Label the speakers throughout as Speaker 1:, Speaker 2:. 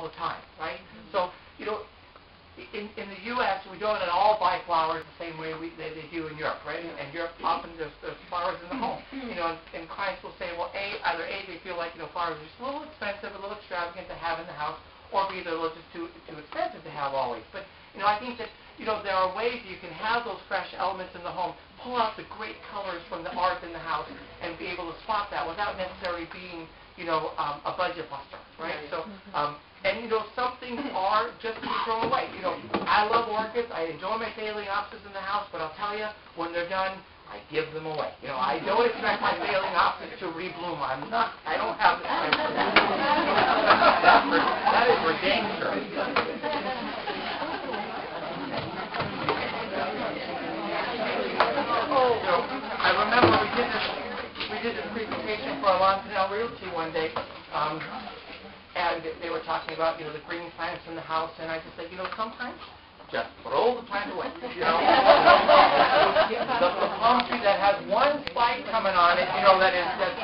Speaker 1: all the time, right? So, you know, in the U.S., we don't at all buy flowers the same way they do in Europe, right? And Europe, often there's flowers in the home. You know, and clients will say, well, either A, they feel like, you know, flowers are just a little expensive, a little extravagant to have in the house, or B, they're just too expensive to have always. But, you know, I think that, you know, there are ways you can have those fresh elements in the home, pull out the great colors from the art in the house, and be able to spot that without necessarily being, you know, a budget buster, right? So, and, you know, some things are just to be thrown away. You know, I love orchids. I enjoy my phalaenopsis in the house, but I'll tell you, when they're done, I give them away. You know, I don't expect my phalaenopsis to rebloom. I don't have the time for that. That is for dang sure. So, I remember we did this presentation for a Montreal Realty one day, and they were talking about, you know, the green plants in the house, and I just said, you know, sometimes just throw the plant away. You know, the palm tree that has one spike coming on it, you know, that's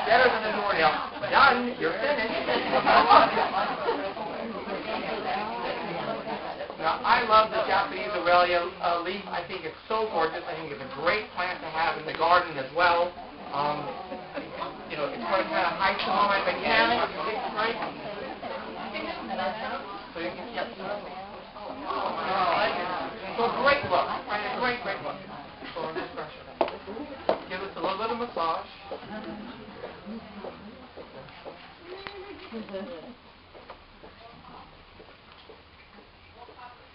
Speaker 1: better than a doornail. Done. You're finished. Now, I love the Japanese Aurelia leaf. I think it's so gorgeous. I think it's a great plant to have in the garden as well. You know, it's going to kind of hide some of my mechanics, right? So you can get so great look, right? A great look. So this pressure. Give us a little bit of massage.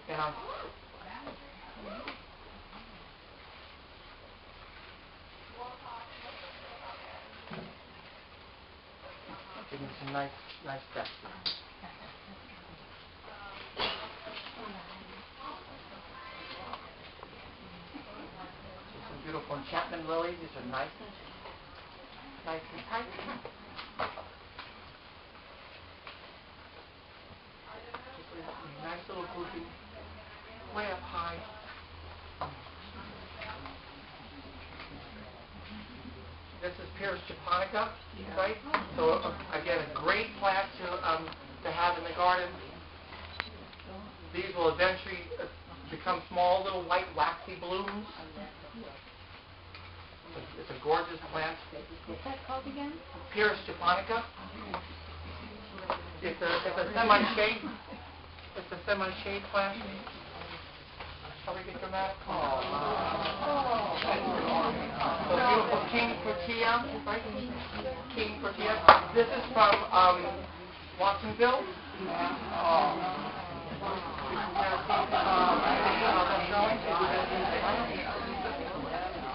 Speaker 1: And give me some nice steps. Some beautiful enchantment lilies. These are nice and tight. Just a nice little grouping, way up high. This is Pyrus japonica, right? So again, a great plant to have in the garden. These will eventually become small little white waxy blooms. It's a gorgeous plant.
Speaker 2: What's that called again?
Speaker 1: Pyrus japonica. It's a semi-shade. It's a semi-shade plant. Shall we get dramatic? So beautiful king tortilla, right? King tortilla. This is from Watsonville.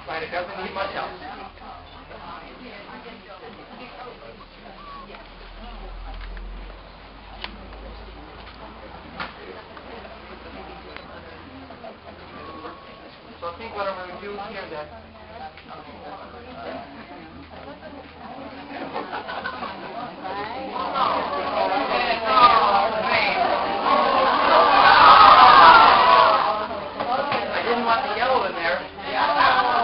Speaker 1: Right, it doesn't need much else. So I think what I'm going to do here then, I didn't want the yellow in there,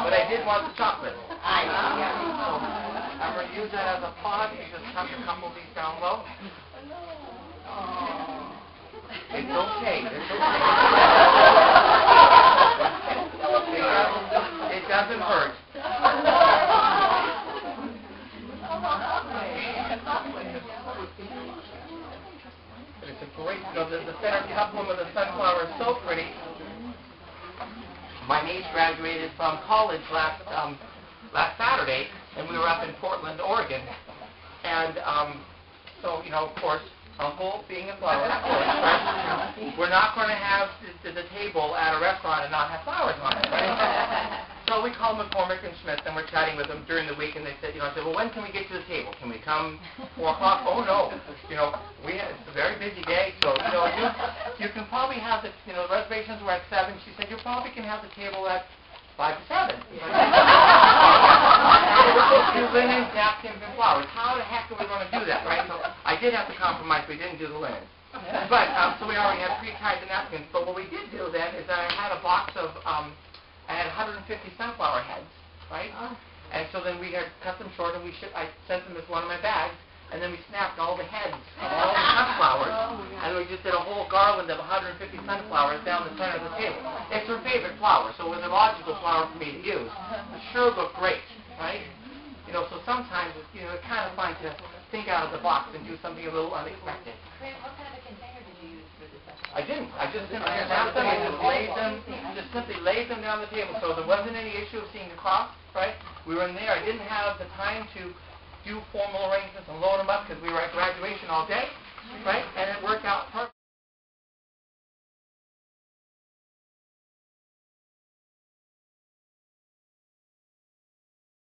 Speaker 1: but I did want the chocolate. I'm going to use that as a pot and just tuck a couple of these down low. It's okay. It doesn't hurt. It's a great, you know, the center peplum of the sunflower is so pretty. My niece graduated from college last Saturday, and we were up in Portland, Oregon. And so, you know, of course, Uncle being a flower artist, right? We're not going to have the table at a restaurant and not have flowers on it, right? So we called McCormick and Smith, and we're chatting with them during the week, and they said, you know, I said, well, when can we get to the table? Can we come 4 o'clock? Oh, no. You know, it's a very busy day, so, you know, you can probably have the, you know, reservations were at 7. She said, you probably can have the table at 5 to 7. Linens, napkins, and flowers. How the heck are we going to do that, right? So I did have to compromise. We didn't do the linens. But, so we already had pre-tied the napkins. But what we did do then is I had a box of, I had 150 sunflower heads, right? And so then we had cut them short, and I sent them as one of my bags. And then we snapped all the heads of all the sunflowers, and we just did a whole garland of 150 sunflowers down the center of the table. It's her favorite flower, so it was a logical flower for me to use. It sure looked great, right? So sometimes, it's kind of fun to think out of the box and do something a little unexpected.
Speaker 2: Kren, what kind of a container did you use for this?
Speaker 1: I didn't. I just simply snapped them. I just simply laid them down the table, so there wasn't any issue of seeing the cross, right? We were in there. I didn't have the time to do formal arrangements and load them up because we were at graduation all day, right?